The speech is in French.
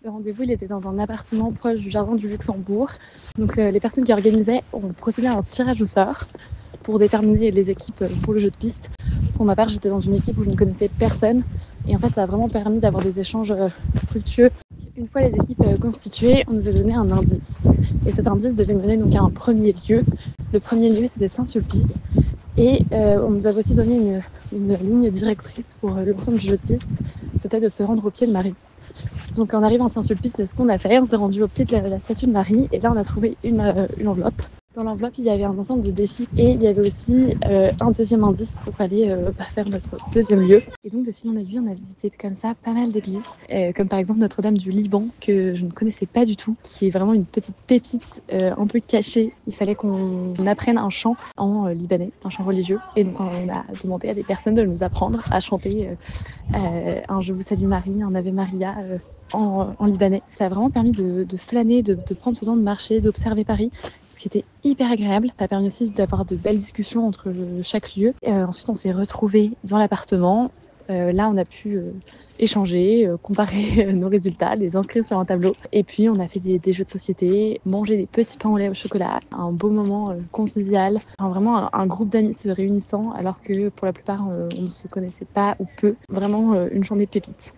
Le rendez-vous, il était dans un appartement proche du jardin du Luxembourg. Donc les personnes qui organisaient ont procédé à un tirage au sort pour déterminer les équipes pour le jeu de piste. Pour ma part, j'étais dans une équipe où je ne connaissais personne. Et en fait, ça a vraiment permis d'avoir des échanges fructueux. Une fois les équipes constituées, on nous a donné un indice. Et cet indice devait mener donc à un premier lieu. Le premier lieu, c'était Saint-Sulpice. Et on nous avait aussi donné une ligne directrice pour l'ensemble du jeu de piste. C'était de se rendre au pied de Marie. Donc en arrivant à Saint-Sulpice, c'est ce qu'on a fait. On s'est rendu au pied de la statue de Marie. Et là, on a trouvé une enveloppe. Dans l'enveloppe, il y avait un ensemble de défis et il y avait aussi un deuxième indice pour aller faire notre deuxième lieu. Et donc de fil en aiguille, on a visité comme ça pas mal d'églises, comme par exemple Notre-Dame du Liban, que je ne connaissais pas du tout, qui est vraiment une petite pépite un peu cachée. Il fallait qu'on apprenne un chant en libanais, un chant religieux. Et donc on a demandé à des personnes de nous apprendre à chanter un Je vous salue Marie, un Ave Maria en libanais. Ça a vraiment permis de flâner, de prendre ce temps de marcher, d'observer Paris, ce qui était hyper agréable. Ça a permis aussi d'avoir de belles discussions entre chaque lieu. Ensuite, on s'est retrouvés dans l'appartement. Là, on a pu échanger, comparer nos résultats, les inscrire sur un tableau. Et puis, on a fait des jeux de société, manger des petits pains au lait au chocolat. Un beau moment convivial. Enfin, vraiment un groupe d'amis se réunissant alors que pour la plupart, on ne se connaissait pas ou peu. Vraiment une journée pépite.